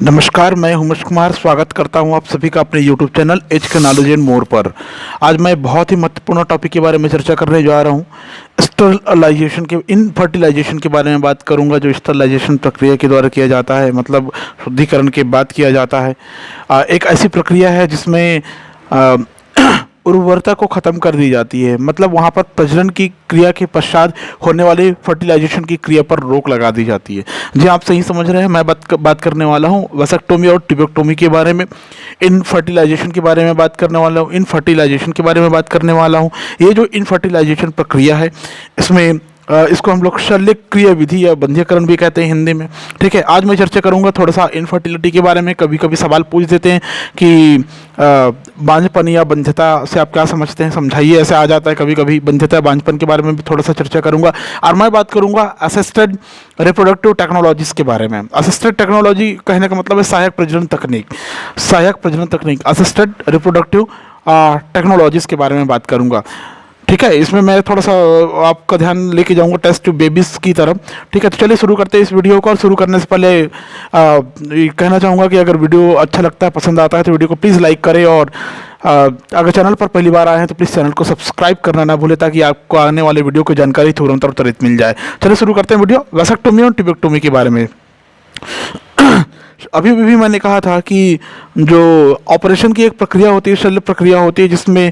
नमस्कार, मैं उमेश कुमार स्वागत करता हूं आप सभी का अपने YouTube चैनल एच के नॉलेज एंड मोर पर। आज मैं बहुत ही महत्वपूर्ण टॉपिक के बारे में चर्चा करने जा रहा हूं। स्टरलाइजेशन के इनफर्टिलाइजेशन के बारे में बात करूंगा, जो स्टरलाइजेशन प्रक्रिया के द्वारा किया जाता है, मतलब शुद्धिकरण के बाद किया जाता है। एक ऐसी प्रक्रिया है जिसमें उर्वरता को ख़त्म कर दी जाती है, मतलब वहाँ पर प्रजनन की क्रिया के पश्चात होने वाली फर्टिलाइजेशन की क्रिया पर रोक लगा दी जाती है। जी, आप सही समझ रहे हैं। मैं बात करने वाला हूँ वैसेक्टोमी और ट्यूबेक्टोमी के बारे में, इनफर्टिलाइजेशन के बारे में बात करने वाला हूँ, इनफर्टिलाइजेशन के बारे में बात करने वाला हूँ। ये जो इनफर्टिलाइजेशन प्रक्रिया है, इसमें इसको हम लोग शल्य क्रिया विधि या बंध्यकरण भी कहते हैं हिंदी में। ठीक है, आज मैं चर्चा करूंगा थोड़ा सा इनफर्टिलिटी के बारे में। कभी कभी सवाल पूछ देते हैं कि बांझपन या बंध्यता से आप क्या समझते हैं, समझाइए, ऐसे आ जाता है कभी कभी। बंध्यता बांझपन के बारे में भी थोड़ा सा चर्चा करूंगा। और मैं बात करूंगा असिस्टेड रिप्रोडक्टिव टेक्नोलॉजीज के बारे में। असिस्टेड टेक्नोलॉजी कहने का मतलब है सहायक प्रजनन तकनीक, सहायक प्रजनन तकनीक, असिस्टेड रिप्रोडक्टिव टेक्नोलॉजीज के बारे में बात करूंगा। ठीक है, इसमें मैं थोड़ा सा आपका ध्यान लेके जाऊंगा टेस्ट ट्यूब बेबीज की तरफ। ठीक है, तो चलिए शुरू करते हैं इस वीडियो को। और शुरू करने से पहले ये कहना चाहूँगा कि अगर वीडियो अच्छा लगता है, पसंद आता है, तो वीडियो को प्लीज़ लाइक करें। और अगर चैनल पर पहली बार आए हैं तो प्लीज़ चैनल को सब्सक्राइब करना ना भूलें, ताकि आपको आने वाले वीडियो की जानकारी तुरंत और त्वरित मिल जाए। चलिए शुरू करते हैं वीडियो वैसेक्टोमी और ट्यूबेक्टोमी के बारे में। अभी भी मैंने कहा था कि जो ऑपरेशन की एक प्रक्रिया होती है, शल्य प्रक्रिया होती है, जिसमें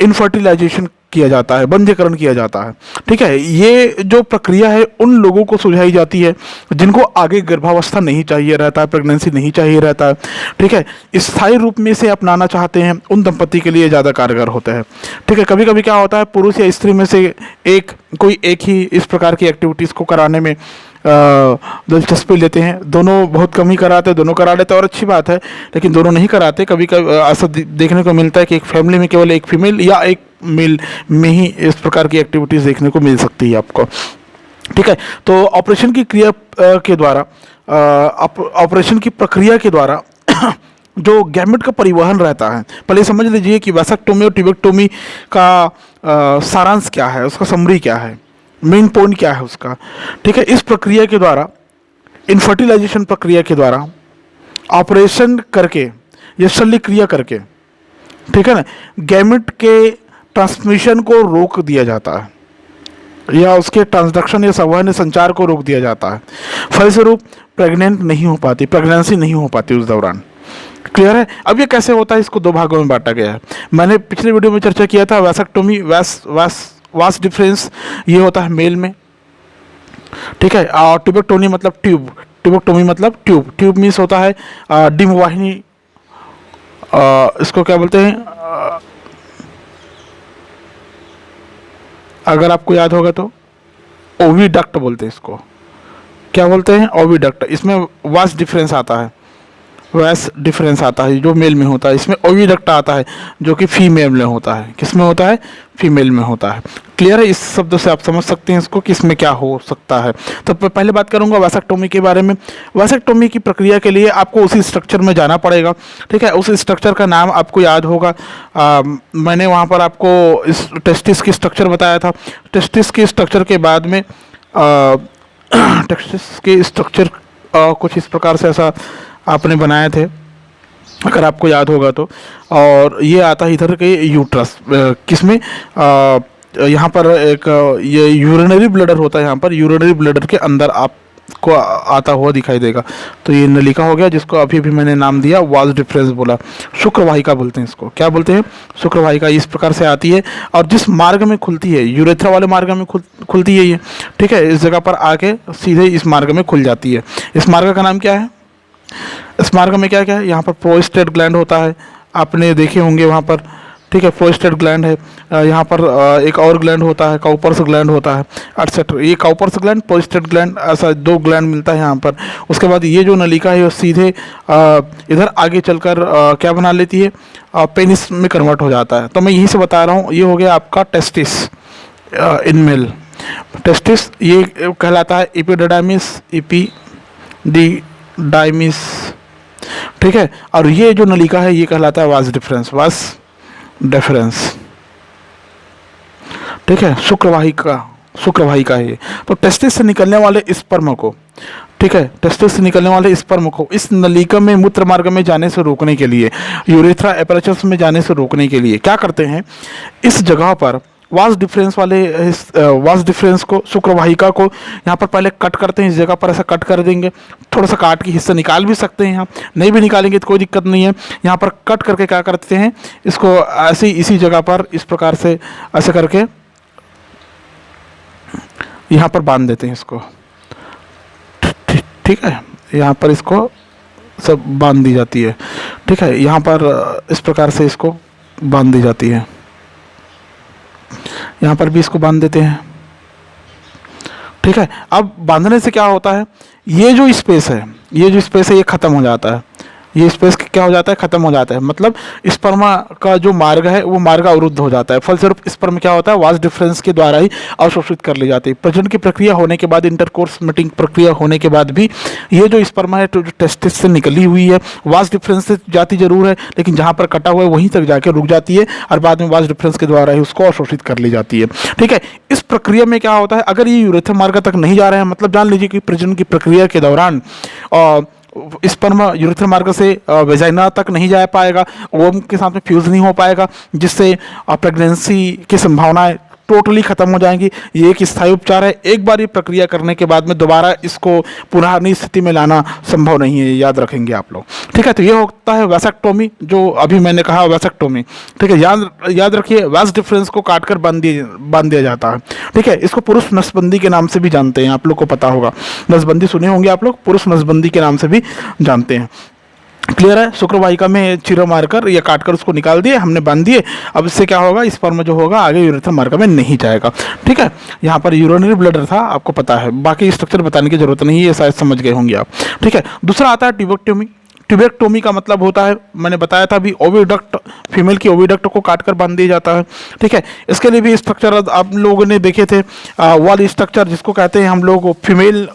इनफर्टिलाइजेशन किया जाता है, बंध्यकरण किया जाता है। ठीक है, ये जो प्रक्रिया है उन लोगों को सुझाई जाती है जिनको आगे गर्भावस्था नहीं चाहिए रहता है, प्रेगनेंसी नहीं चाहिए रहता है। ठीक है, स्थायी रूप में से अपनाना चाहते हैं उन दंपति के लिए ज़्यादा कारगर होता है। ठीक है, कभी कभी क्या होता है, पुरुष या स्त्री में से कोई एक ही इस प्रकार की एक्टिविटीज़ को कराने में दिलचस्पी लेते हैं। दोनों बहुत कम ही कराते हैं, दोनों करा लेते हैं और अच्छी बात है, लेकिन दोनों नहीं कराते। कभी कभी ऐसा देखने को मिलता है कि एक फैमिली में केवल एक फीमेल या एक मेल में ही इस प्रकार की एक्टिविटीज़ देखने को मिल सकती है आपको। ठीक है, तो ऑपरेशन की क्रिया के द्वारा, ऑपरेशन की प्रक्रिया के द्वारा जो गैमेट का परिवहन रहता है, पहले समझ लीजिए कि वैसेक्टोमी और ट्यूबेक्टोमी का सारांश क्या है, उसका समरी क्या है, मेन पॉइंट क्या है उसका। ठीक है, इस प्रक्रिया के द्वारा, इनफर्टिलाइजेशन प्रक्रिया के द्वारा ऑपरेशन करके या शल्य क्रिया करके, ठीक है ना, गैमेट के ट्रांसमिशन को रोक दिया जाता है, या उसके ट्रांसडक्शन या संवहन संचार को रोक दिया जाता है। फलस्वरूप प्रेग्नेंट नहीं हो पाती, प्रेगनेंसी नहीं हो पाती उस दौरान। क्लियर है। अब ये कैसे होता है, इसको दो भागों में बांटा गया है। मैंने पिछले वीडियो में चर्चा किया था वैसेक्टोमी, वास डिफरेंस ये होता है मेल में। ठीक है, और ट्यूबेक्टोमी मतलब ट्यूब, ट्यूबेक्टोमी मतलब ट्यूब मीन्स होता है डिम वाहिनी, इसको क्या बोलते हैं, अगर आपको याद होगा तो ओविडक्ट बोलते हैं इसको। क्या बोलते हैं, ओविडक्ट। इसमें वास डिफरेंस आता है, वैस डिफरेंस आता है जो मेल में होता है। इसमें ओविडक्ट आता है जो कि फीमेल में होता है। किस में होता है, फीमेल में होता है। क्लियर है, इस शब्द से आप समझ सकते हैं इसको कि इसमें क्या हो सकता है। तो पहले बात करूंगा वैसेक्टोमी के बारे में। वैसेक्टोमी की प्रक्रिया के लिए आपको उसी स्ट्रक्चर में जाना पड़ेगा। ठीक है, उस स्ट्रक्चर का नाम आपको याद होगा। मैंने वहाँ पर आपको इस टेस्टिस की स्ट्रक्चर बताया था। टेस्टिस की स्ट्रक्चर के बाद में टेस्टिस के स्ट्रक्चर कुछ इस प्रकार से ऐसा आपने बनाए थे, अगर आपको याद होगा तो। और ये आता है इधर के यूट्रस, किसमें, यहाँ पर एक ये यूरिनरी ब्लडर होता है। यहाँ पर यूरिनरी ब्लडर के अंदर आपको आता हुआ दिखाई देगा। तो ये नलिका हो गया, जिसको अभी भी मैंने नाम दिया वाल्व डिफरेंस बोला। शुक्रवाहिका बोलते हैं इसको। क्या बोलते हैं, शुक्रवाहिका। इस प्रकार से आती है और जिस मार्ग में खुलती है, यूरेथ्रा वाले मार्ग में खुलती है ये। ठीक है, इस जगह पर आके सीधे इस मार्ग में खुल जाती है। इस मार्ग का नाम क्या है, इस मार्ग में क्या क्या है, यहाँ पर प्रोस्टेट ग्लैंड होता है, आपने देखे होंगे वहाँ पर। ठीक है, प्रोस्टेट ग्लैंड है। यहाँ पर एक और ग्लैंड होता है, काउपर्स ग्लैंड होता है, एटसेट्रा। ये काउपर्स ग्लैंड, प्रोस्टेट ग्लैंड, ऐसा दो ग्लैंड मिलता है यहाँ पर। उसके बाद ये जो नलिका है वो सीधे इधर आगे चलकर क्या बना लेती है, पेनिस में कन्वर्ट हो जाता है। तो मैं यहीं से बता रहा हूँ, ये हो गया आपका टेस्टिस इन मेल। टेस्टिस ये कहलाता है एपिडिडाइमिस, एपिडिडाइमिस। ठीक है, और ये जो नलिका है ये कहलाता है वास डिफरेंस, वास डिफरेंस। ठीक है, शुक्रवाहिका है ये। तो टेस्टिस से निकलने वाले स्पर्म को ठीक है, टेस्टिस से निकलने वाले स्पर्म को इस नलिका में मूत्र मार्ग में जाने से रोकने के लिए, यूरेथ्रा एपरेचस में जाने से रोकने के लिए क्या करते हैं, इस जगह पर वास डिफरेंस वाले वास डिफरेंस को, शुक्रवाहिका को यहाँ पर पहले कट करते हैं। इस जगह पर ऐसा कट कर देंगे, थोड़ा सा काट के हिस्सा निकाल भी सकते हैं, यहाँ नहीं भी निकालेंगे तो कोई दिक्कत नहीं है। यहाँ पर कट करके क्या करते हैं, इसको ऐसे ही इसी जगह पर इस प्रकार से ऐसे करके यहाँ पर बांध देते हैं इसको। ठीक है, यहाँ पर इसको सब बांध दी जाती है। ठीक है, यहाँ पर इस प्रकार से इसको बांध दी जाती है, यहाँ पर भी इसको बांध देते हैं। ठीक है, अब बांधने से क्या होता है, ये जो स्पेस है, ये खत्म हो जाता है। ये स्पेस क्या हो जाता है, खत्म हो जाता है, मतलब स्पर्मा का जो मार्ग है वो मार्ग अवरुद्ध हो जाता है। फलस्वरूप स्पर्म क्या होता है, वास डिफरेंस के द्वारा ही अवशोषित कर ली जाती है। प्रजनन की प्रक्रिया होने के बाद, इंटरकोर्स मीटिंग प्रक्रिया होने के बाद भी ये जो स्पर्मा है जो टेस्टिस से निकली हुई है, वास डिफरेंस से जाती जरूर है, लेकिन जहाँ पर कटा हुआ है वहीं तक जाके रुक जाती है और बाद में वास डिफरेंस के द्वारा ही उसको अवशोषित कर ली जाती है। ठीक है, इस प्रक्रिया में क्या होता है, अगर ये यूरेथ्रा मार्ग तक नहीं जा रहे हैं, मतलब जान लीजिए कि प्रजनन की प्रक्रिया के दौरान स्पर्म यूरेथ्रा मार्ग से वेजाइना तक नहीं जा पाएगा, ओवम के साथ में फ्यूज नहीं हो पाएगा, जिससे प्रेगनेंसी की संभावनाएं टोटली खत्म हो जाएंगी। ये एक स्थायी उपचार है, एक बार ये प्रक्रिया करने के बाद में दोबारा इसको पुरानी स्थिति में लाना संभव नहीं है, याद रखेंगे आप लोग। ठीक है, तो ये होता है वैसेक्टोमी, जो अभी मैंने कहा वैसेक्टोमी। ठीक है, याद रखिए, वास डिफरेंस को काटकर बांध दिया जाता है। ठीक है, इसको पुरुष नसबंदी के नाम से भी जानते हैं, आप लोग को पता होगा, नसबंदी सुने होंगे आप लोग, पुरुष नसबंदी के नाम से भी जानते हैं। क्लियर है, शुक्रवाहिका में चीरा मारकर या काटकर उसको निकाल दिए, हमने बांध दिए। अब इससे क्या होगा, स्पर्म जो होगा आगे यूरेथ्रा मार्ग में नहीं जाएगा। ठीक है, यहाँ पर यूरिनरी ब्लैडर था, आपको पता है, बाकी स्ट्रक्चर बताने की जरूरत नहीं है, ये शायद समझ गए होंगे आप। ठीक है, दूसरा आता है ट्यूबेक्टोमी। ट्यूबेक्टोमी का मतलब होता है, मैंने बताया था अभी, ओविडक्ट, फीमेल की ओविडक्ट को काटकर बांध दिया जाता है। ठीक है, इसके लिए भी स्ट्रक्चर आप लोगों ने देखे थे, वॉल स्ट्रक्चर जिसको कहते हैं हम लोग female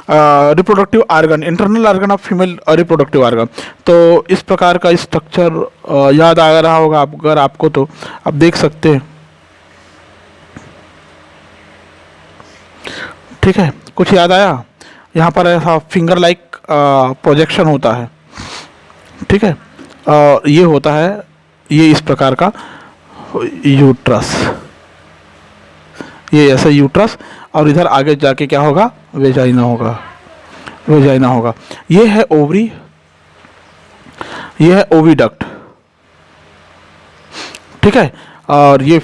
reproductive organ, internal organ of female reproductive organ. तो इस प्रकार का स्ट्रक्चर याद आ रहा होगा अगर आपको, तो आप देख सकते हैं। ठीक है, कुछ याद आया, यहाँ पर ऐसा फिंगर लाइक प्रोजेक्शन होता है। ठीक है, ये होता है, ये इस प्रकार का यूट्रस, ये ऐसा यूट्रस, और इधर आगे जाके क्या होगा, वेजाइना होगा। ये है ओवरी, ये है ओविडक्ट। ठीक है, और ये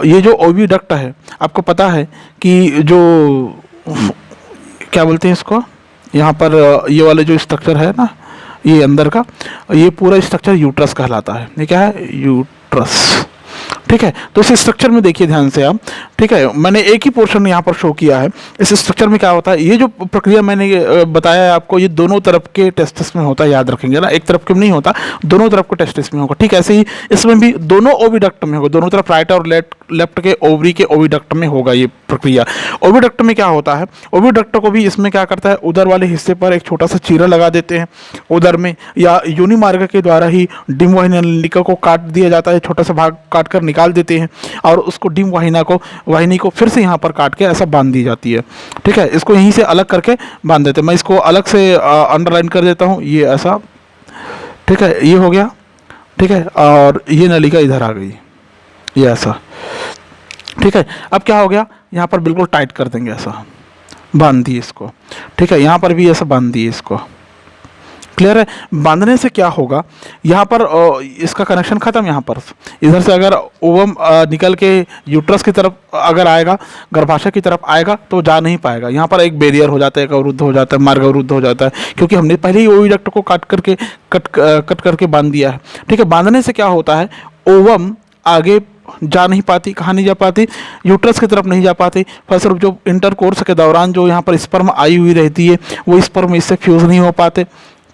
ये जो ओविडक्ट है, आपको पता है कि जो क्या बोलते हैं इसको, यहाँ पर ये वाले जो स्ट्रक्चर है ना, ये अंदर का, ये पूरा स्ट्रक्चर यूट्रस कहलाता है। ये क्या है, यूट्रस। ठीक है, तो इस स्ट्रक्चर में देखिए ध्यान से आप। ठीक है, मैंने एक ही पोर्शन यहाँ पर शो किया है। इस स्ट्रक्चर में क्या होता है, ये जो प्रक्रिया मैंने बताया है आपको, ये दोनों तरफ के टेस्टिस में होता है, याद रखेंगे ना, एक तरफ के में नहीं होता, दोनों तरफ के टेस्टिस में होगा। ठीक, ऐसे ही इसमें भी दोनों ओविडक्ट में होगा, दोनों तरफ राइट और लेफ्ट के ओवरी के ओविडक्ट में होगा ये प्रक्रिया। ओविडक्ट में क्या होता है, ओविडक्ट को भी इसमें क्या करता है, उदर वाले हिस्से पर एक छोटा सा चीरा लगा देते हैं उदर में, या योनि मार्ग के द्वारा ही डिम वाहिनी नलिका को काट दिया जाता है, छोटा सा भाग काट कर निकाल देते हैं, और उसको डिम वाहिनी को फिर से यहाँ पर काट के ऐसा बांध दी जाती है। ठीक है, इसको यहीं से अलग करके बांध देते हैं। मैं इसको अलग से अंडरलाइन कर देता हूँ, ये ऐसा। ठीक है, ये हो गया। ठीक है, और ये नलिका इधर आ गई, ये ऐसा। ठीक है, अब क्या हो गया, यहाँ पर बिल्कुल टाइट कर देंगे, ऐसा बांध दिए इसको। ठीक है, यहाँ पर भी ऐसा बांध दिए इसको। क्लियर है, बांधने से क्या होगा, यहाँ पर इसका कनेक्शन खत्म। यहाँ पर इधर से अगर ओवम निकल के यूट्रस की तरफ अगर आएगा, गर्भाशय की तरफ आएगा, तो जा नहीं पाएगा। यहाँ पर एक बैरियर हो जाता है, एक अवरुद्ध हो जाता है, मार्ग अवरुद्ध हो जाता है, क्योंकि हमने पहले ही ओविडक्ट को कट करके बांध दिया है। ठीक है, बांधने से क्या होता है, ओवम आगे जा नहीं पाती, कहाँ नहीं जा पाती, यूट्रस की तरफ नहीं जा पाती। फलस्वरूप जो इंटरकोर्स के दौरान जो यहाँ पर स्पर्म आई हुई रहती है, वो स्पर्म इससे फ्यूज नहीं हो पाते।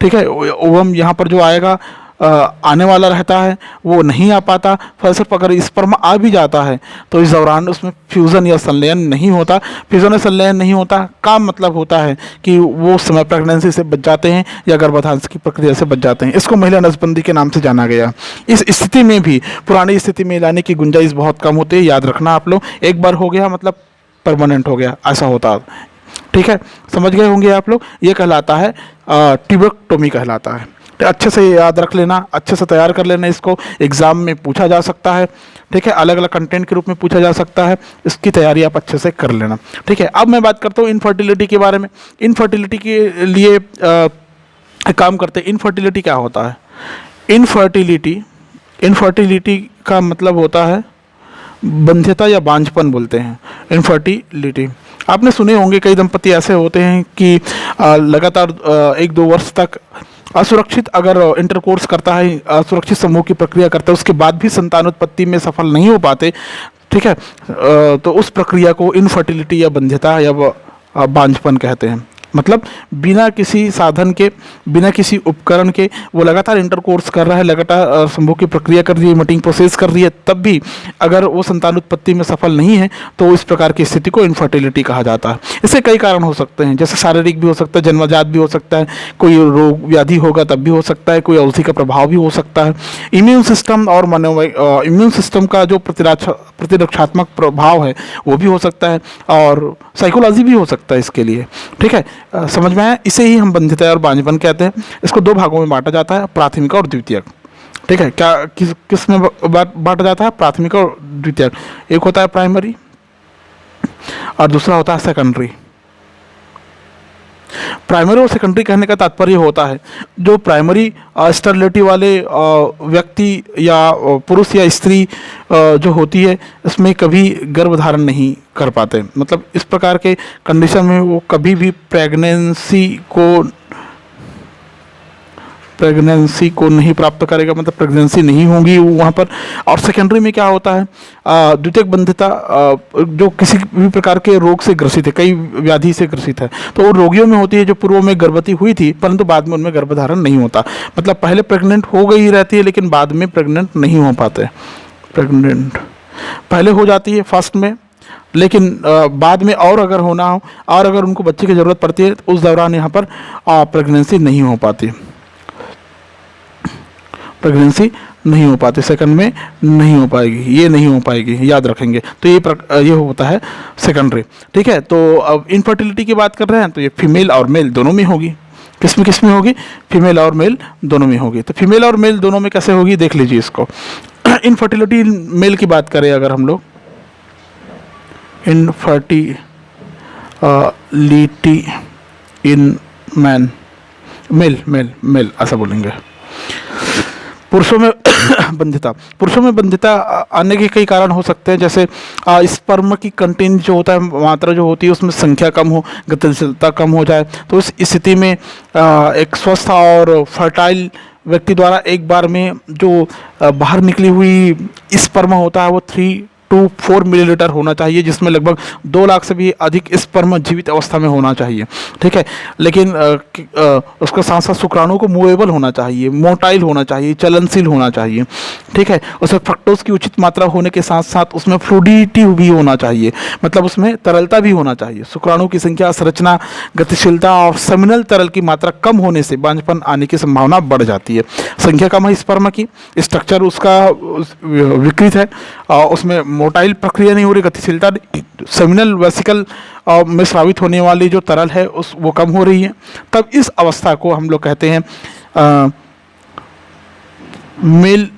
ठीक है, ओवम यहाँ पर जो आएगा आने वाला रहता है, वो नहीं आ पाता। फलस्वरूप अगर स्पर्म आ भी जाता है तो इस दौरान उसमें फ्यूज़न या संलयन नहीं होता। फ्यूज़न या संलयन नहीं होता का मतलब होता है कि वो समय प्रेगनेंसी से बच जाते हैं या गर्भाधान की प्रक्रिया से बच जाते हैं। इसको महिला नसबंदी के नाम से जाना गया। इस स्थिति में भी पुरानी स्थिति में लाने की गुंजाइश बहुत कम होती है, याद रखना आप लोग। एक बार हो गया मतलब परमानेंट हो गया, ऐसा होता है। ठीक है, समझ गए होंगे आप लोग। ये कहलाता है ट्यूबेक्टोमी कहलाता है। तो अच्छे से याद रख लेना, अच्छे से तैयार कर लेना, इसको एग्जाम में पूछा जा सकता है। ठीक है, अलग अलग कंटेंट के रूप में पूछा जा सकता है, इसकी तैयारी आप अच्छे से कर लेना। ठीक है, अब मैं बात करता हूँ इनफर्टिलिटी के बारे में। इनफर्टिलिटी के लिए एक काम करते हैं। इनफर्टिलिटी क्या होता है? इनफर्टिलिटी का मतलब होता है बंध्यता या बांझपन बोलते हैं इनफर्टिलिटी। आपने सुने होंगे कई दंपति ऐसे होते हैं कि लगातार 1-2 वर्ष तक असुरक्षित अगर इंटरकोर्स करता है, असुरक्षित समूह की प्रक्रिया करता है, उसके बाद भी संतानोत्पत्ति में सफल नहीं हो पाते। ठीक है, तो उस प्रक्रिया को इनफर्टिलिटी या बंध्यता या बांझपन कहते हैं। मतलब बिना किसी साधन के, बिना किसी उपकरण के वो लगातार इंटरकोर्स कर रहा है, लगातार समूह की प्रक्रिया कर रही है, मटिंग प्रोसेस कर रही है, तब भी अगर वो संतानोत्पत्ति में सफल नहीं है तो इस प्रकार की स्थिति को इनफर्टिलिटी कहा जाता है। इससे कई कारण हो सकते हैं, जैसे शारीरिक भी हो सकता है, जन्मजात भी हो सकता है, कोई रोग व्याधि होगा तब भी हो सकता है, कोई औषधि का प्रभाव भी हो सकता है, इम्यून सिस्टम और इम्यून सिस्टम का जो प्रतिरक्षात्मक प्रभाव है वो भी हो सकता है, और साइकोलॉजी भी हो सकता है इसके लिए। ठीक है, समझ में आया? इसे ही हम बंध्यता और बांझपन कहते हैं। इसको 2 भागों में बांटा जाता है, प्राथमिक और द्वितीयक। ठीक है, क्या किस में बांटा जाता है? प्राथमिक और द्वितीयक। एक होता है प्राइमरी और दूसरा होता है सेकेंडरी। प्राइमरी और सेकेंडरी कहने का तात्पर्य होता है जो प्राइमरी स्टेरिलिटी वाले व्यक्ति या पुरुष या स्त्री जो होती है इसमें कभी गर्भधारण नहीं कर पाते। मतलब इस प्रकार के कंडीशन में वो कभी भी प्रेगनेंसी को नहीं प्राप्त करेगा, मतलब प्रेगनेंसी नहीं होगी वहाँ पर। और सेकेंडरी में क्या होता है? द्वितीयक बंध्यता जो किसी भी प्रकार के रोग से ग्रसित है, कई व्याधि से ग्रसित है, तो वो रोगियों में होती है जो पूर्व में गर्भवती हुई थी परंतु बाद में उनमें गर्भधारण नहीं होता। मतलब पहले प्रेग्नेंट हो गई रहती है लेकिन बाद में प्रेग्नेंट नहीं हो पाते। प्रेग्नेंट पहले हो जाती है फर्स्ट में, लेकिन बाद में और अगर होना हो और अगर उनको बच्चे की ज़रूरत पड़ती है तो उस दौरान यहाँ पर प्रेगनेंसी नहीं हो पाती, प्रेगनेंसी नहीं हो पाती, सेकंड में नहीं हो पाएगी, ये नहीं हो पाएगी, याद रखेंगे। तो ये होता है सेकेंडरी। ठीक है, तो अब इनफर्टिलिटी की बात कर रहे हैं तो ये फीमेल और मेल दोनों में होगी। किस में होगी? फीमेल और मेल दोनों में होगी। तो फीमेल और मेल दोनों में कैसे होगी देख लीजिए इसको। इनफर्टिलिटी मेल की बात करें अगर हम लोग, इनफर्टिलिटी इन मैन, मेल ऐसा बोलेंगे। पुरुषों में बंध्यता आने के कई कारण हो सकते हैं, जैसे स्पर्म की कंटेंट जो होता है, मात्रा जो होती है उसमें संख्या कम हो, गतिशीलता कम हो जाए, तो इस स्थिति में एक स्वस्थ और फर्टाइल व्यक्ति द्वारा एक बार में जो बाहर निकली हुई स्पर्म होता है वो 3 to 4 मिलीलीटर होना चाहिए, जिसमें लगभग 2 लाख से भी अधिक स्पर्म जीवित अवस्था में होना चाहिए। ठीक है, लेकिन उसका साथ साथ शुक्राणु को मूवेबल होना चाहिए, मोटाइल होना चाहिए, चलनशील होना चाहिए। ठीक है, उसमें फ्रक्टोज की उचित मात्रा होने के साथ साथ उसमें फ्लूइडिटी भी होना चाहिए, मतलब उसमें तरलता भी होना चाहिए। शुक्राणु की संख्या, संरचना, गतिशीलता और सेमिनल तरल की मात्रा कम होने से बांझपन आने की संभावना बढ़ जाती है। संख्या कम है स्पर्म की, स्ट्रक्चर उसका विकृत है, उसमें मोटाइल प्रक्रिया नहीं हो रही, गतिशीलता, सेमिनल वेसिकल में स्रावित होने वाली जो तरल है वो कम हो रही है, तब इस अवस्था को हम लोग कहते हैं मेल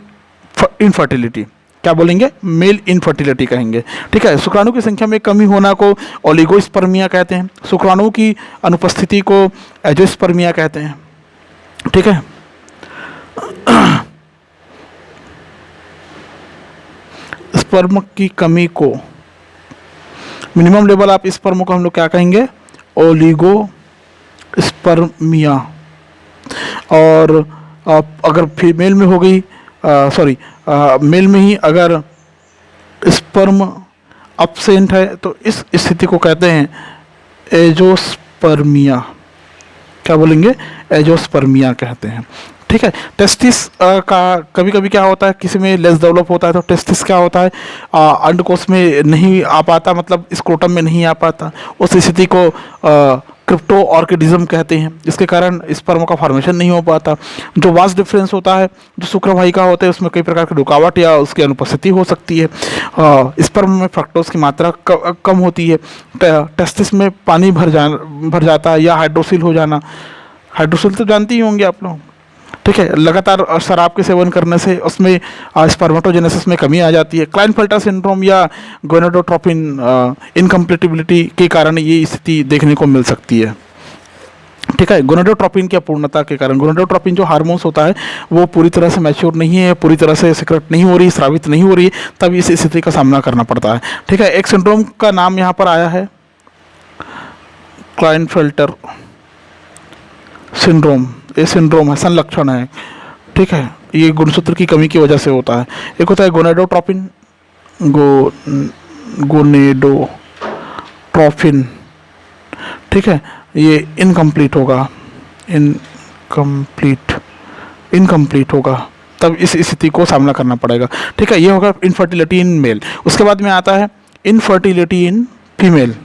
इनफर्टिलिटी। क्या बोलेंगे? मेल इनफर्टिलिटी कहेंगे। ठीक है, शुक्राणु की संख्या में कमी होना को ओलिगोस्पर्मिया कहते हैं, शुक्राणु की अनुपस्थिति को एजोस्पर्मिया कहते हैं। ठीक है, स्पर्म की कमी को, मिनिमम लेवल ऑफ स्पर्म को हम लोग क्या कहेंगे? ओलिगोस्पर्मिया। और अगर फीमेल में हो गई, मेल में ही अगर स्पर्म अब्सेंट है तो इस स्थिति को कहते हैं एजोस्पर्मिया। क्या बोलेंगे? एजोस्पर्मिया कहते हैं। ठीक है, टेस्टिस का कभी कभी क्या होता है, किसी में लेस डेवलप होता है तो टेस्टिस क्या होता है, अंडकोश में नहीं आ पाता, मतलब स्क्रोटम में नहीं आ पाता। उस स्थिति को क्रिप्टो ऑर्किडिज्म कहते हैं, जिसके कारण स्पर्म का फॉर्मेशन नहीं हो पाता। जो वास डिफरेंस होता है, जो शुक्रवाहिका होते हैं उसमें कई प्रकार की रुकावट या उसकी अनुपस्थिति हो सकती है। स्पर्म में फ्रक्टोज की मात्रा कम होती है। टेस्टिस में पानी भर जाता है या हाइड्रोसिल हो जाना। हाइड्रोसिल तो जानते ही होंगे आप लोग, ठीक है। लगातार शराब के सेवन करने से उसमें स्पर्मेटोजेनेसिस में कमी आ जाती है। क्लाइनफेल्टर सिंड्रोम या गोनाडोट्रोपिन इनकम्प्लेटिबिलिटी के कारण ये स्थिति देखने को मिल सकती है, ठीक है। गोनाडोट्रोपिन की अपूर्णता के कारण, गोनाडोट्रोपिन जो हार्मोन्स होता है वो पूरी तरह से मैच्योर नहीं है, पूरी तरह से सिक्रेट नहीं हो रही, स्रावित नहीं हो रही, तब इस स्थिति का सामना करना पड़ता है, ठीक है। एक सिंड्रोम का नाम यहाँ पर आया है, क्लाइनफेल्टर सिंड्रोम। ये सिंड्रोम है, संलक्षण है, ठीक है। ये गुणसूत्र की कमी की वजह से होता है। एक होता है गोनाडोट्रोपिन, गोनेडोट्रोपिन, ठीक है। ये इनकम्प्लीट होगा, इनकम्प्लीट होगा, तब इस स्थिति को सामना करना पड़ेगा, ठीक है। ये होगा इनफर्टिलिटी इन मेल। उसके बाद में आता है infertility in female,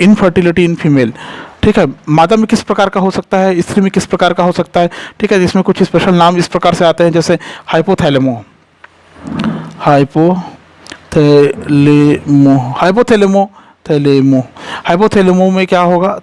infertility in female, ठीक है। मादा में किस प्रकार का हो सकता है, स्त्री में किस प्रकार का हो सकता है, ठीक है। जिसमें कुछ स्पेशल नाम इस प्रकार से आते हैं, जैसे हाइपोथैलेमो में क्या होगा,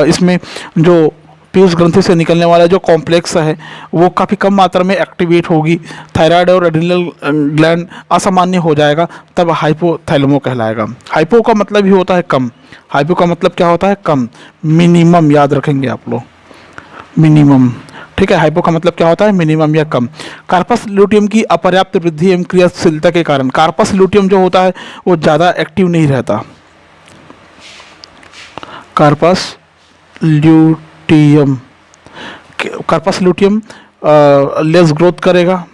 इसमें जो पीयूष ग्रंथि से निकलने वाला जो कॉम्प्लेक्स है वो काफ़ी कम मात्रा में एक्टिवेट होगी, थायराइड और एड्रिनल ग्लैंड असामान्य हो जाएगा, तब हाइपोथैलेमो कहलाएगा। हाइपो का मतलब ही होता है कम, हाइपो का मतलब क्या होता है, कम, मिनिमम, याद रखेंगे आप लोग, मिनिमम, ठीक है। हाइपो का मतलब क्या होता है, मिनिमम या कम। कार्पस ल्यूटियम की अपर्याप्त वृद्धि एवं क्रियाशीलता के कारण कार्पस ल्यूटियम जो होता है वो ज़्यादा एक्टिव नहीं रहता। कार्पस ल्यूटियम लेस ग्रोथ करेगा,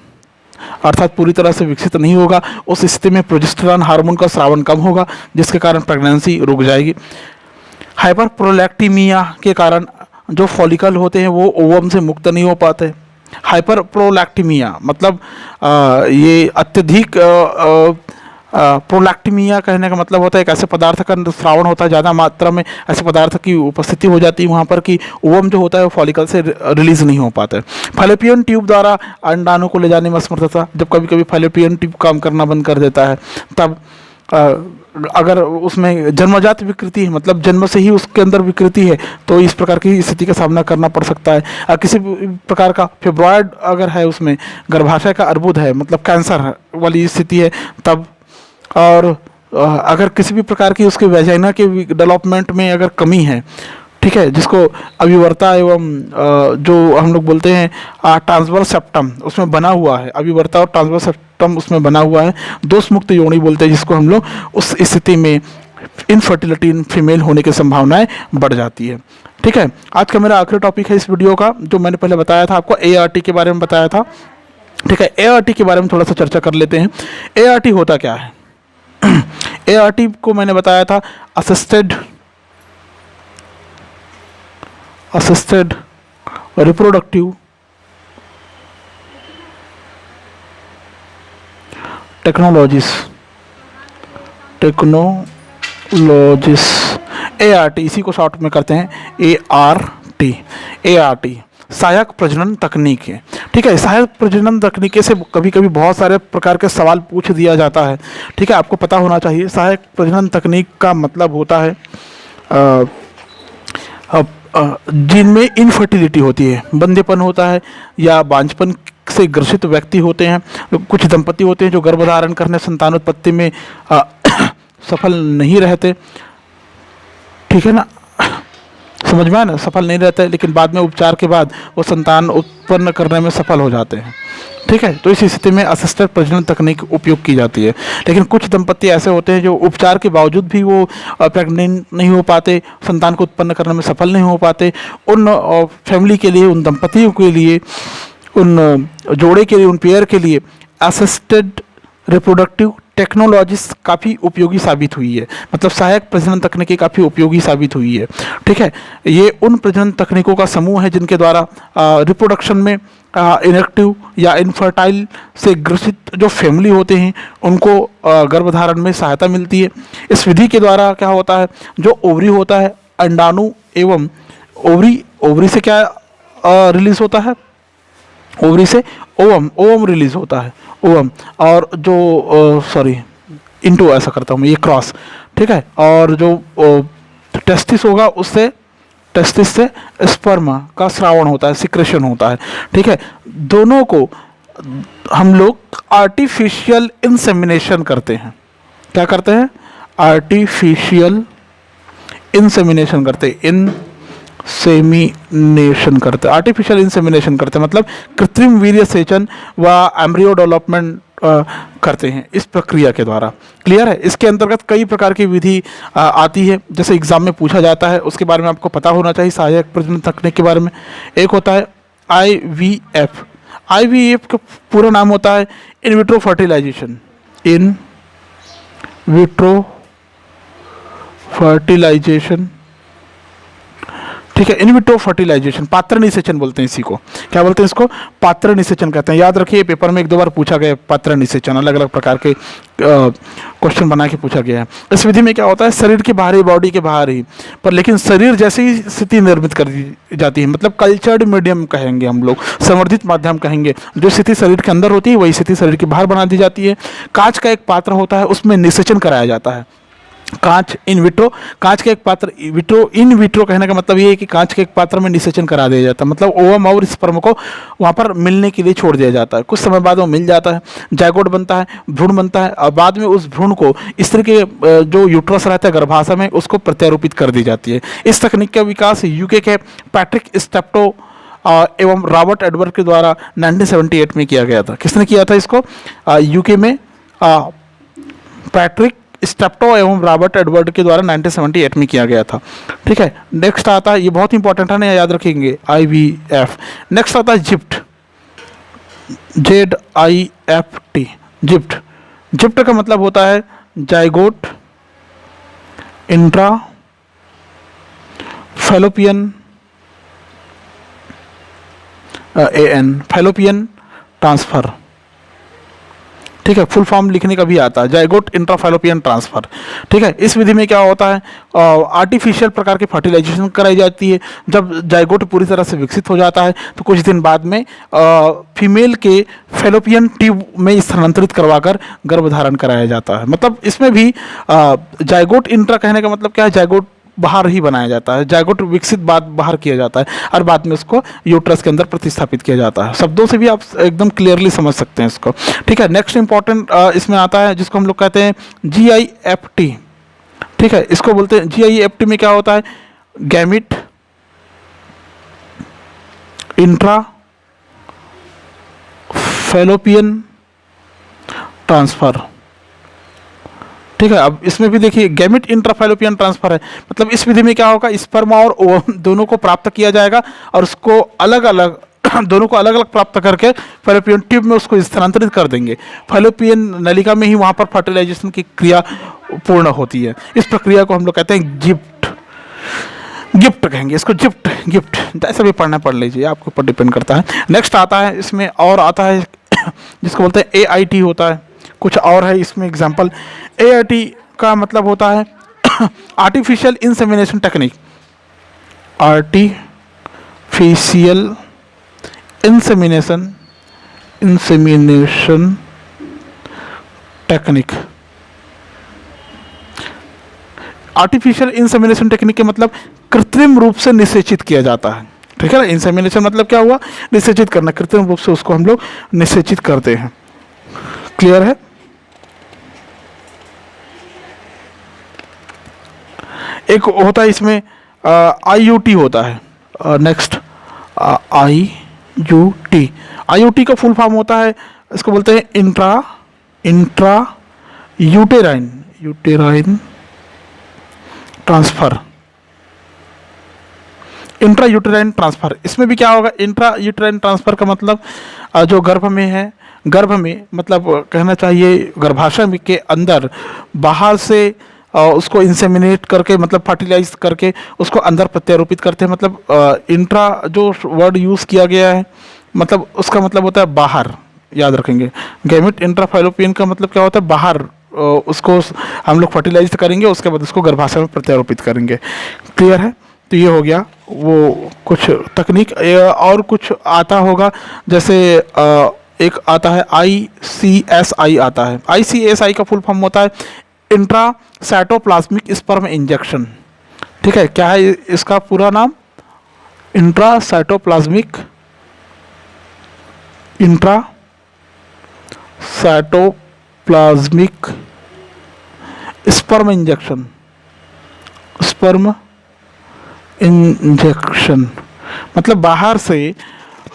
अर्थात पूरी तरह से विकसित नहीं होगा। उस स्थिति में प्रोजेस्टेरॉन हार्मोन का स्रावन कम होगा, जिसके कारण प्रेगनेंसी रुक जाएगी। हाइपरप्रोलैक्टीमिया के कारण जो फॉलिकल होते हैं वो ओवम से मुक्त नहीं हो पाते। हाइपरप्रोलैक्टीमिया मतलब ये अत्यधिक प्रोलैक्टीमिया कहने का मतलब होता है एक ऐसे पदार्थ का स्रावन होता है, ज़्यादा मात्रा में ऐसे पदार्थ की उपस्थिति हो जाती है वहाँ पर कि ओवम जो होता है वो फॉलिकल से रिलीज नहीं हो पाता है। फैलोपियन ट्यूब द्वारा अंडाणु को ले जाने में असमर्थता, जब कभी कभी फैलोपियन ट्यूब काम करना बंद कर देता है, तब अगर उसमें जन्मजात विकृति है, मतलब जन्म से ही उसके अंदर विकृति है, तो इस प्रकार की स्थिति का सामना करना पड़ सकता है। किसी प्रकार का फिब्रॉयड अगर है, उसमें गर्भाशय का अर्बुद है, मतलब कैंसर वाली स्थिति है, तब, और अगर किसी भी प्रकार की उसके वेजाइना के डेवलपमेंट में अगर कमी है, ठीक है, जिसको अभिवर्ता एवं जो हम लोग बोलते हैं ट्रांसवर्स सेप्टम उसमें बना हुआ है, अभिवर्ता और ट्रांसवर्स सेप्टम उसमें बना हुआ है, दोष मुक्त योनि बोलते हैं जिसको हम लोग, उस स्थिति में इनफर्टिलिटी इन फीमेल होने की संभावनाएं बढ़ जाती है, ठीक है। आज का मेरा आखिरी टॉपिक है इस वीडियो का, जो मैंने पहले बताया था आपको, ART के बारे में बताया था, ठीक है। ART के बारे में थोड़ा सा चर्चा कर लेते हैं। ART होता क्या है? ART को मैंने बताया था असिस्टेड रिप्रोडक्टिव टेक्नोलॉजीज, ART, इसी को शॉर्ट में करते हैं ART, सहायक प्रजनन तकनीक है, ठीक है। सहायक प्रजनन तकनीक से कभी कभी बहुत सारे प्रकार के सवाल पूछ दिया जाता है, ठीक है, आपको पता होना चाहिए। सहायक प्रजनन तकनीक का मतलब होता है जिनमें इनफर्टिलिटी होती है, बंधेपन होता है या बांझपन से ग्रसित व्यक्ति होते हैं। कुछ दंपति होते हैं जो गर्भधारण करने, संतानोत्पत्ति में सफल नहीं रहते, ठीक है ना, समझ में आया ना, सफल नहीं रहते, लेकिन बाद में उपचार के बाद वो संतान उत्पन्न करने में सफल हो जाते हैं, ठीक है। तो इस स्थिति में असिस्टेड प्रजनन तकनीक उपयोग की जाती है। लेकिन कुछ दंपति ऐसे होते हैं जो उपचार के बावजूद भी वो प्रेग्नेंट नहीं हो पाते, संतान को उत्पन्न करने में सफल नहीं हो पाते। उन फैमिली के लिए, उन दंपतियों के लिए, उन जोड़े के लिए, उन पेयर के लिए असिस्टेड रिप्रोडक्टिव टेक्नोलॉजीज काफ़ी उपयोगी साबित हुई है, मतलब सहायक प्रजनन तकनीकें काफ़ी उपयोगी साबित हुई है। ठीक है, ये उन प्रजनन तकनीकों का समूह है जिनके द्वारा रिप्रोडक्शन में इनएक्टिव या इनफर्टाइल से ग्रसित जो फैमिली होते हैं उनको गर्भधारण में सहायता मिलती है। इस विधि के द्वारा क्या होता है, जो ओवरी होता है, अंडाणु एवं ओवरी से क्या रिलीज होता है, ओवरी से ओवम रिलीज होता है, ओवम, और जो सॉरी इनटू ऐसा करता हूँ मैं, ये क्रॉस, ठीक है, और जो टेस्टिस होगा उससे टेस्टिस से स्पर्म का श्रावण होता है, सिक्रेशन होता है। ठीक है, दोनों को हम लोग आर्टिफिशियल इंसेमिनेशन करते हैं। क्या करते हैं? आर्टिफिशियल इंसेमिनेशन करते हैं, इंसेमिनेशन करते हैं, आर्टिफिशियल इंसेमिनेशन करते हैं, मतलब कृत्रिम वीर्य सेचन व एम्ब्रियो डेवलपमेंट करते हैं इस प्रक्रिया के द्वारा। क्लियर है? इसके अंतर्गत कई प्रकार की विधि आती है, जैसे एग्जाम में पूछा जाता है, उसके बारे में आपको पता होना चाहिए सहायक प्रजनन तकनीक के बारे में। एक होता है IVF। IVF का पूरा नाम होता है in vitro fertilisation, in vitro fertilisation. ठीक है, इन विट्रो फर्टिलाइजेशन, पात्र निषेचन बोलते हैं इसी को। क्या बोलते हैं इसको? पात्र निषेचन कहते हैं। याद रखिए, पेपर में एक दो बार पूछा गया पात्र निषेचन, अलग अलग प्रकार के क्वेश्चन बना के पूछा गया है। इस विधि में क्या होता है, शरीर के बाहरी, बॉडी के बाहर ही पर, लेकिन शरीर जैसी ही स्थिति निर्मित कर दी जाती है, मतलब कल्चर्ड मीडियम कहेंगे हम लोग, संवर्धित माध्यम कहेंगे। जो स्थिति शरीर के अंदर होती है वही स्थिति शरीर के बाहर बना दी जाती है। कांच का एक पात्र होता है, उसमें निषेचन कराया जाता है। कांच इन विट्रो, कांच के एक पात्र, विट्रो इन विट्रो कहने का मतलब ये है कि कांच के एक पात्र में निषेचन करा दिया जाता है, मतलब ओवम और स्पर्म को वहाँ पर मिलने के लिए छोड़ दिया जाता है। कुछ समय बाद वो मिल जाता है, जायगोट बनता है, भ्रूण बनता है, और बाद में उस भ्रूण को स्त्री के जो यूट्रस रहता है गर्भाशय में, उसको प्रत्यारोपित कर दी जाती है। इस तकनीक का विकास यूके के पैट्रिक स्टेप्टो एवं रॉबर्ट एडवर्ड के द्वारा 1978 में किया गया था। किसने किया था इसको? यूके में पैट्रिक स्टेप्टो एवं रॉबर्ट एडवर्ड के द्वारा 1978 में किया गया था। ठीक है, नेक्स्ट आता है, ये बहुत इंपॉर्टेंट है ना, याद रखेंगे, IVF। नेक्स्ट आता है जिप्ट, ZIFT, जिप्ट। जिप्ट का मतलब होता है zygote intra fallopian fallopian transfer. ठीक है, फुल फॉर्म लिखने का भी आता है, जाइगोट इंट्राफैलोपियन ट्रांसफर। ठीक है, इस विधि में क्या होता है, आर्टिफिशियल प्रकार की फर्टिलाइजेशन कराई जाती है। जब जाइगोट पूरी तरह से विकसित हो जाता है तो कुछ दिन बाद में फीमेल के फैलोपियन ट्यूब में स्थानांतरित करवाकर गर्भधारण कराया जाता है। मतलब इसमें भी जाइगोट इंट्रा कहने का मतलब क्या है, जाइगोट बाहर ही बनाया जाता है, जाइगोट विकसित बाद बाहर किया जाता है और बाद में उसको यूट्रस के अंदर प्रतिस्थापित किया जाता है। शब्दों से भी आप एकदम क्लियरली समझ सकते हैं इसको। ठीक है, नेक्स्ट इंपॉर्टेंट इसमें आता है जिसको हम लोग कहते हैं GIFT। ठीक है, इसको बोलते हैं GIFT में क्या होता है, गैमिट इंट्रा फैलोपियन ट्रांसफर। ठीक है, अब इसमें भी देखिए गैमिट इंट्राफैलोपियन ट्रांसफर है, मतलब इस विधि में क्या होगा, स्पर्म और ओवम दोनों को प्राप्त किया जाएगा और उसको अलग अलग दोनों को अलग अलग प्राप्त करके फैलोपियन ट्यूब में उसको स्थानांतरित कर देंगे। फैलोपियन नलिका में ही वहाँ पर फर्टिलाइजेशन की क्रिया पूर्ण होती है। इस प्रक्रिया को हम लोग कहते हैं गिफ्ट कहेंगे इसको, गिफ्ट जैसा भी पढ़ना पढ़ लीजिए, आपके ऊपर डिपेंड करता है। नेक्स्ट आता है इसमें और आता है जिसको बोलते हैं AIT होता है, कुछ और है इसमें एग्जाम्पल। AIT का मतलब होता है artificial insemination technique, artificial insemination technique. Artificial insemination technique के मतलब कृत्रिम रूप से निषेचित किया जाता है। ठीक है ना, इंसेमिनेशन मतलब क्या हुआ, निषेचित करना, कृत्रिम रूप से उसको हम लोग निषेचित करते हैं। क्लियर है? एक होता है इसमें IUT होता है। नेक्स्ट IUT का फुल फॉर्म होता है, इसको बोलते हैं intra uterine transfer. Intra uterine transfer, इसमें भी क्या होगा, इंट्रा यूटेराइन ट्रांसफर का मतलब जो गर्भ में है गर्भ में, मतलब कहना चाहिए गर्भाशय में के अंदर बाहर से उसको इंसेमिनेट करके, मतलब फर्टिलाइज करके उसको अंदर प्रत्यारोपित करते हैं। मतलब इंट्रा जो वर्ड यूज़ किया गया है, मतलब उसका मतलब होता है बाहर, याद रखेंगे। गैमेट इंट्रा फैलोपियन का मतलब क्या होता है, बाहर उसको हम लोग फर्टिलाइज करेंगे, उसके बाद उसको गर्भाशय में प्रत्यारोपित करेंगे। क्लियर है? तो ये हो गया वो कुछ तकनीक। और कुछ आता होगा, जैसे एक आता है ICSI आता है। ICSI का फुल फॉर्म होता है इंट्रा साइटोप्लाज्मिक स्पर्म इंजेक्शन। ठीक है, क्या है इसका पूरा नाम? Intra cytoplasmic sperm injection, sperm injection मतलब बाहर से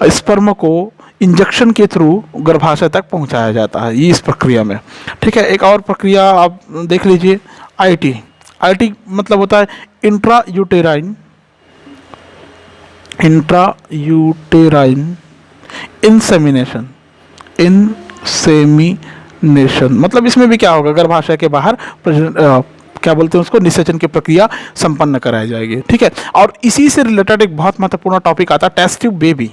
स्पर्म को इंजेक्शन के थ्रू गर्भाशय तक पहुंचाया जाता है, ये इस प्रक्रिया में। ठीक है, एक और प्रक्रिया आप देख लीजिए, IT मतलब होता है इंट्रा यूटेराइन इंसेमिनेशन। मतलब इसमें भी क्या होगा, गर्भाशय के बाहर क्या बोलते हैं उसको, निषेचन की प्रक्रिया संपन्न कराई जाएगी। ठीक है, और इसी से रिलेटेड एक बहुत महत्वपूर्ण टॉपिक आता है टेस्ट ट्यूब बेबी।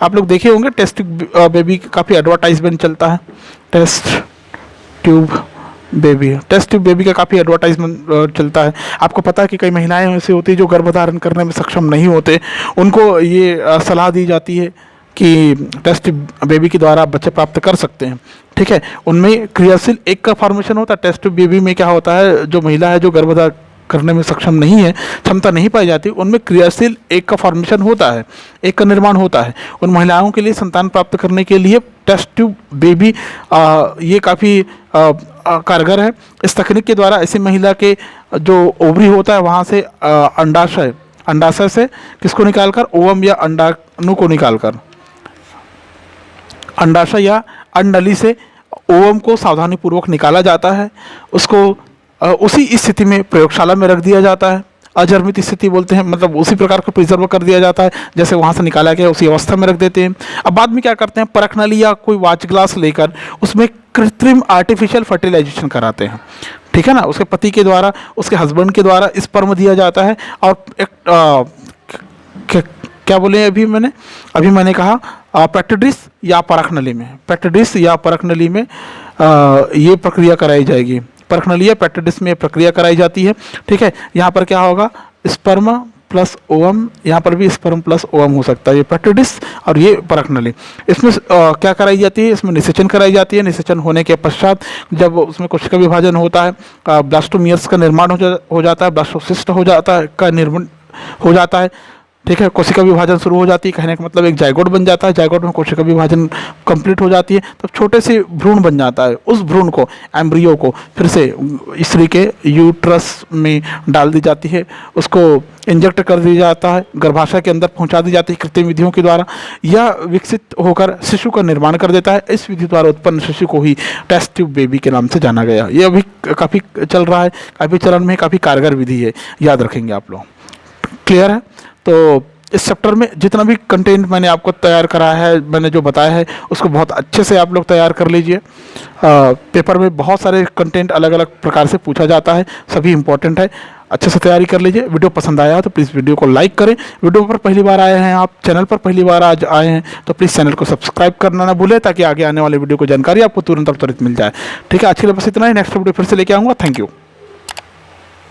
आप लोग देखे होंगे टेस्ट ट्यूब बेबी, काफ़ी एडवर्टाइजमेंट चलता है। टेस्ट ट्यूब बेबी का काफ़ी एडवर्टाइजमेंट चलता है। आपको पता है कि कई महिलाएं ऐसी होती है जो गर्भधारण करने में सक्षम नहीं होते, उनको ये सलाह दी जाती है कि टेस्ट बेबी के द्वारा आप बच्चे प्राप्त कर सकते हैं। ठीक है, उनमें क्रियाशील एक का फॉर्मेशन होता है। टेस्ट बेबी में क्या होता है, जो महिला है जो गर्भधारण करने में सक्षम नहीं है, क्षमता नहीं पाई जाती, उनमें क्रियाशील एक का फॉर्मेशन होता है, एक का निर्माण होता है। उन महिलाओं के लिए संतान प्राप्त करने के लिए टेस्ट ट्यूब बेबी ये काफ़ी कारगर है। इस तकनीक के द्वारा ऐसी महिला के जो ओवरी होता है वहाँ से अंडाशय से किसको निकालकर, ओवम या अंडाणु को निकालकर, अंडाशय या अंडनली से ओवम को सावधानी पूर्वक निकाला जाता है। उसको उसी स्थिति में प्रयोगशाला में रख दिया जाता है, अजर्मित स्थिति बोलते हैं, मतलब उसी प्रकार को प्रिजर्व कर दिया जाता है जैसे वहाँ से निकाला गया, उसी अवस्था में रख देते हैं। अब बाद में क्या करते हैं, परखनली या कोई वाच ग्लास लेकर उसमें कृत्रिम आर्टिफिशियल फर्टिलाइजेशन कराते हैं। ठीक है ना, उसके पति के द्वारा, उसके हस्बैंड के द्वारा स्पर्म दिया जाता है। और एक क्या बोले अभी मैंने कहा पेट्रिडिस या परखनली में ये प्रक्रिया कराई जाएगी। परखनली या पेट्रिडिस में प्रक्रिया कराई जाती है। ठीक है, यहाँ पर क्या होगा, स्पर्म प्लस ओवम, यहाँ पर भी स्पर्म प्लस ओवम हो सकता है, ये पेट्रिडिस और ये परखनली। इसमें क्या कराई जाती है, इसमें निषेचन कराई जाती है। निषेचन होने के पश्चात जब उसमें कोशिका विभाजन होता है, ब्लास्टोमियर्स का निर्माण हो जाता है, ब्लास्टोसिस्ट निर्माण हो जाता है। ठीक है, कोशिका विभाजन शुरू हो जाती है, कहने का मतलब एक जायगोट बन जाता है। जायगोट में कोशिका विभाजन कंप्लीट हो जाती है, तब छोटे से भ्रूण बन जाता है। उस भ्रूण को, एम्ब्रियो को फिर से स्त्री के यूट्रस में डाल दी जाती है, उसको इंजेक्ट कर दिया जाता है, गर्भाशय के अंदर पहुंचा दी जाती है कृत्रिम विधियों के द्वारा। यह विकसित होकर शिशु का निर्माण कर देता है। इस विधि द्वारा उत्पन्न शिशु को ही टेस्ट ट्यूब बेबी के नाम से जाना गया। ये अभी काफ़ी चल रहा है, काफ़ी चलन में, काफ़ी कारगर विधि है, याद रखेंगे आप लोग। क्लियर है? तो इस चैप्टर में जितना भी कंटेंट मैंने आपको तैयार कराया है, मैंने जो बताया है उसको बहुत अच्छे से आप लोग तैयार कर लीजिए। पेपर में बहुत सारे कंटेंट अलग अलग प्रकार से पूछा जाता है, सभी इंपॉर्टेंट है, अच्छे से तैयारी कर लीजिए। वीडियो पसंद आया तो प्लीज़ वीडियो को लाइक करें। वीडियो पर पहली बार आए हैं आप, चैनल पर पहली बार आज आए हैं तो प्लीज़ चैनल को सब्सक्राइब करना ना भूलें, ताकि आगे आने वाले वीडियो को जानकारी आपको तुरंत मिल जाए। ठीक है, आज के लिए बस इतना ही। नेक्स्ट वीडियो फिर से लेके आऊँगा। Thank you.